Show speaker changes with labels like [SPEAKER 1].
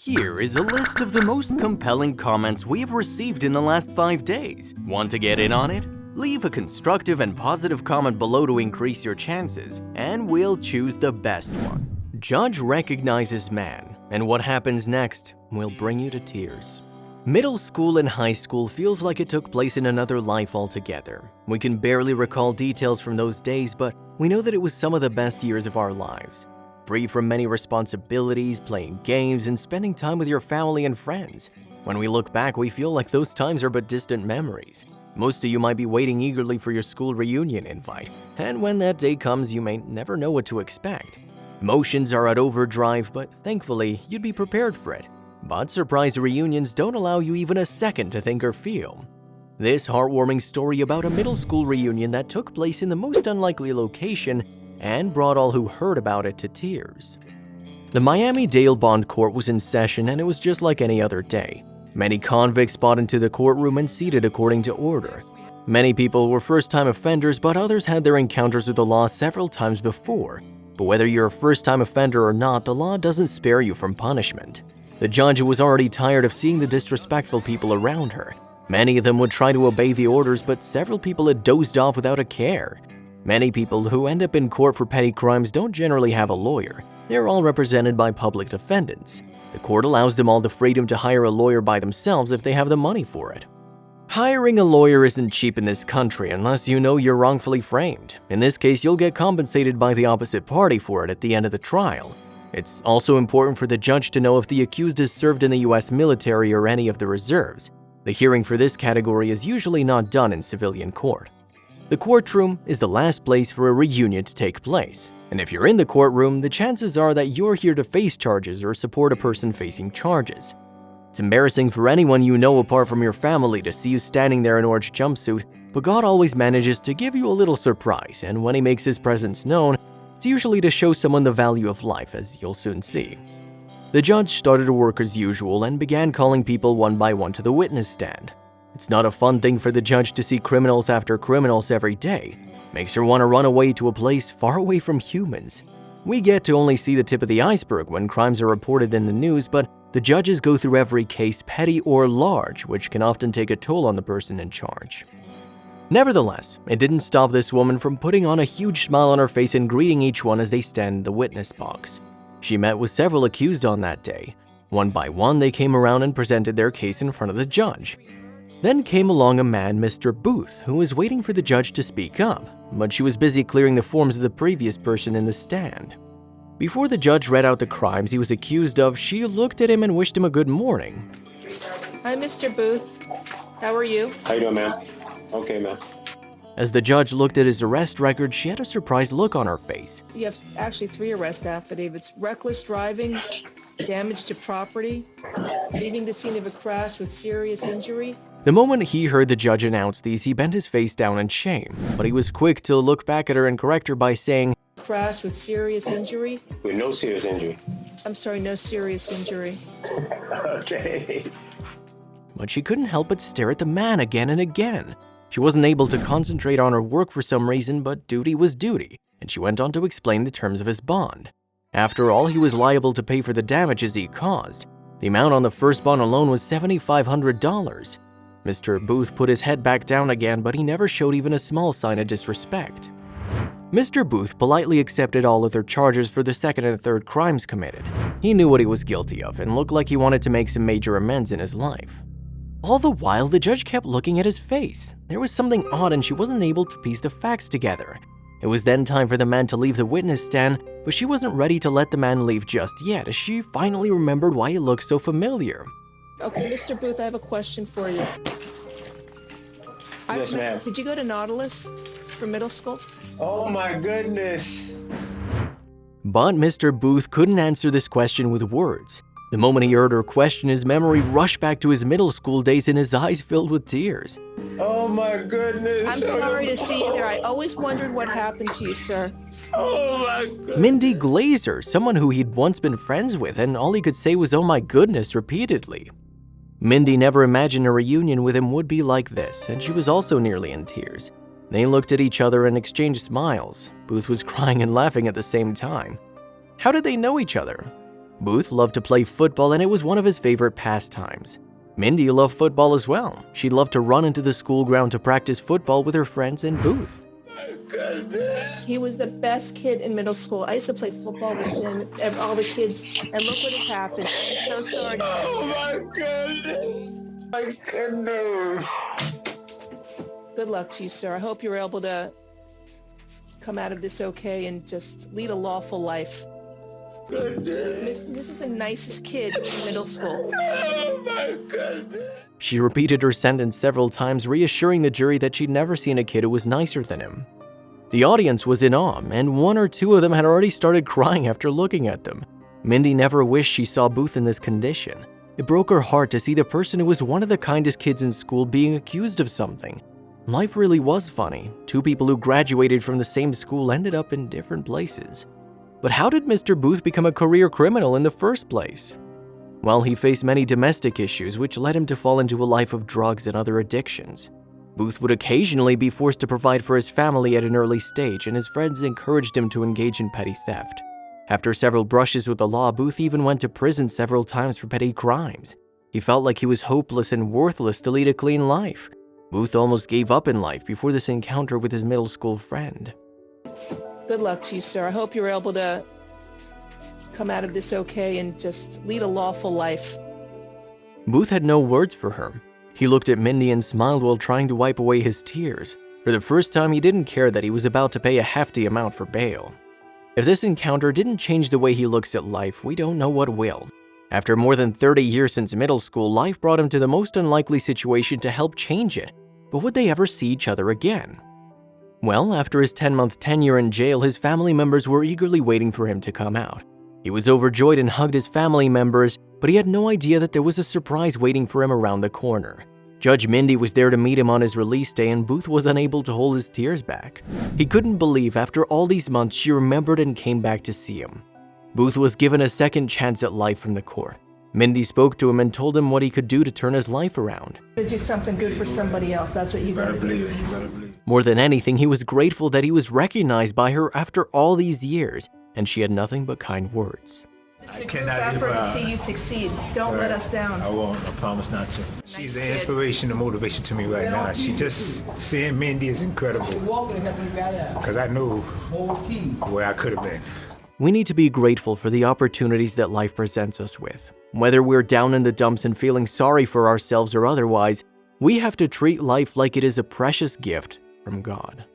[SPEAKER 1] Here is a list of the most compelling comments we've received in the last 5 days. Want to get in on it? Leave a constructive and positive comment below to increase your chances, and we'll choose the best one. Judge recognizes man, and what happens next will bring you to tears. Middle school and high school feels like it took place in another life altogether. We can barely recall details from those days, but we know that it was some of the best years of our lives. Free from many responsibilities, playing games, and spending time with your family and friends. When we look back, we feel like those times are but distant memories. Most of you might be waiting eagerly for your school reunion invite, and when that day comes, you may never know what to expect. Emotions are at overdrive, but thankfully, you'd be prepared for it. But surprise reunions don't allow you even a second to think or feel. This heartwarming story about a middle school reunion that took place in the most unlikely location and brought all who heard about it to tears. The Miami-Dade Bond Court was in session, and it was just like any other day. Many convicts brought into the courtroom and seated according to order. Many people were first-time offenders, but others had their encounters with the law several times before. But whether you're a first-time offender or not, the law doesn't spare you from punishment. The judge was already tired of seeing the disrespectful people around her. Many of them would try to obey the orders, but several people had dozed off without a care. Many people who end up in court for petty crimes don't generally have a lawyer. They're all represented by public defendants. The court allows them all the freedom to hire a lawyer by themselves if they have the money for it. Hiring a lawyer isn't cheap in this country unless you know you're wrongfully framed. In this case, you'll get compensated by the opposite party for it at the end of the trial. It's also important for the judge to know if the accused has served in the US military or any of the reserves. The hearing for this category is usually not done in civilian court. The courtroom is the last place for a reunion to take place, and if you're in the courtroom, the chances are that you're here to face charges or support a person facing charges. It's embarrassing for anyone you know apart from your family to see you standing there in orange jumpsuit, but God always manages to give you a little surprise, and when he makes his presence known, it's usually to show someone the value of life, as you'll soon see. The judge started to work as usual and began calling people one by one to the witness stand. It's not a fun thing for the judge to see criminals after criminals every day. Makes her want to run away to a place far away from humans. We get to only see the tip of the iceberg when crimes are reported in the news, but the judges go through every case, petty or large, which can often take a toll on the person in charge. Nevertheless, it didn't stop this woman from putting on a huge smile on her face and greeting each one as they stand in the witness box. She met with several accused on that day. One by one, they came around and presented their case in front of the judge. Then came along a man, Mr. Booth, who was waiting for the judge to speak up, but she was busy clearing the forms of the previous person in the stand. Before the judge read out the crimes he was accused of, she looked at him and wished him a good morning.
[SPEAKER 2] Hi, Mr. Booth. How are you?
[SPEAKER 3] How you doing, ma'am? Okay, ma'am.
[SPEAKER 1] As the judge looked at his arrest record, she had a surprised look on her face.
[SPEAKER 2] You have actually 3 arrest affidavits: reckless driving, damage to property, leaving the scene of a crash with serious injury.
[SPEAKER 1] The moment he heard the judge announce these, he bent his face down in shame, but he was quick to look back at her and correct her by saying,
[SPEAKER 2] Crash with serious injury?
[SPEAKER 3] With no serious injury.
[SPEAKER 2] I'm sorry, no serious injury.
[SPEAKER 3] Okay.
[SPEAKER 1] But she couldn't help but stare at the man again and again. She wasn't able to concentrate on her work for some reason, but duty was duty, and she went on to explain the terms of his bond. After all, he was liable to pay for the damages he caused. The amount on the first bond alone was $7,500. Mr. Booth put his head back down again, but he never showed even a small sign of disrespect. Mr. Booth politely accepted all other charges for the second and third crimes committed. He knew what he was guilty of and looked like he wanted to make some major amends in his life. All the while, the judge kept looking at his face. There was something odd and she wasn't able to piece the facts together. It was then time for the man to leave the witness stand, but she wasn't ready to let the man leave just yet as she finally remembered why he looked so familiar.
[SPEAKER 2] Okay, Mr. Booth, I have a question for you.
[SPEAKER 3] Yes, ma'am.
[SPEAKER 2] Did you go to Nautilus for middle school?
[SPEAKER 3] Oh my goodness.
[SPEAKER 1] But Mr. Booth couldn't answer this question with words. The moment he heard her question, his memory rushed back to his middle school days and his eyes filled with tears.
[SPEAKER 3] Oh my goodness.
[SPEAKER 2] I'm sorry to see you there. I always wondered what happened to you, sir.
[SPEAKER 3] Oh my goodness.
[SPEAKER 1] Mindy Glazer, someone who he'd once been friends with, and all he could say was, "Oh my goodness," repeatedly. Mindy never imagined a reunion with him would be like this, and she was also nearly in tears. They looked at each other and exchanged smiles. Booth was crying and laughing at the same time. How did they know each other? Booth loved to play football and it was one of his favorite pastimes. Mindy loved football as well. She loved to run into the school ground to practice football with her friends and Booth.
[SPEAKER 2] He was the best kid in middle school. I used to play football with him, and all the kids, and look what has happened. I'm so sorry.
[SPEAKER 3] Oh my goodness. My goodness.
[SPEAKER 2] Good luck to you, sir. I hope you're able to come out of this okay and just lead a lawful life. This is the nicest kid in middle school.
[SPEAKER 3] Oh my goodness.
[SPEAKER 1] She repeated her sentence several times, reassuring the jury that she'd never seen a kid who was nicer than him. The audience was in awe, and one or two of them had already started crying after looking at them. Mindy never wished she saw Booth in this condition. It broke her heart to see the person who was one of the kindest kids in school being accused of something. Life really was funny. Two people who graduated from the same school ended up in different places. But how did Mr. Booth become a career criminal in the first place? Well, he faced many domestic issues which led him to fall into a life of drugs and other addictions. Booth would occasionally be forced to provide for his family at an early stage, and his friends encouraged him to engage in petty theft. After several brushes with the law, Booth even went to prison several times for petty crimes. He felt like he was hopeless and worthless to lead a clean life. Booth almost gave up in life before this encounter with his middle school friend.
[SPEAKER 2] Good luck to you, sir. I hope you're able to come out of this okay and just lead a lawful life.
[SPEAKER 1] Booth had no words for her. He looked at Mindy and smiled while trying to wipe away his tears. For the first time, he didn't care that he was about to pay a hefty amount for bail. If this encounter didn't change the way he looks at life, we don't know what will. After more than 30 years since middle school, life brought him to the most unlikely situation to help change it. But would they ever see each other again? Well, after his 10-month tenure in jail, his family members were eagerly waiting for him to come out. He was overjoyed and hugged his family members, but he had no idea that there was a surprise waiting for him around the corner. Judge Mindy was there to meet him on his release day, and Booth was unable to hold his tears back. He couldn't believe after all these months she remembered and came back to see him. Booth was given a second chance at life from the court. Mindy spoke to him and told him what he could do to turn his life around.
[SPEAKER 2] To do something good for somebody else, that's what you gotta do.
[SPEAKER 1] More than anything, he was grateful that he was recognized by her after all these years, and she had nothing but kind words.
[SPEAKER 2] It's a group effort to see you succeed. Don't let us down.
[SPEAKER 4] I won't. I promise not to. She's an inspiration and motivation to me right now. She just seeing Mindy is incredible. Because I know where I could have been.
[SPEAKER 1] We need to be grateful for the opportunities that life presents us with. Whether we're down in the dumps and feeling sorry for ourselves or otherwise, we have to treat life like it is a precious gift from God.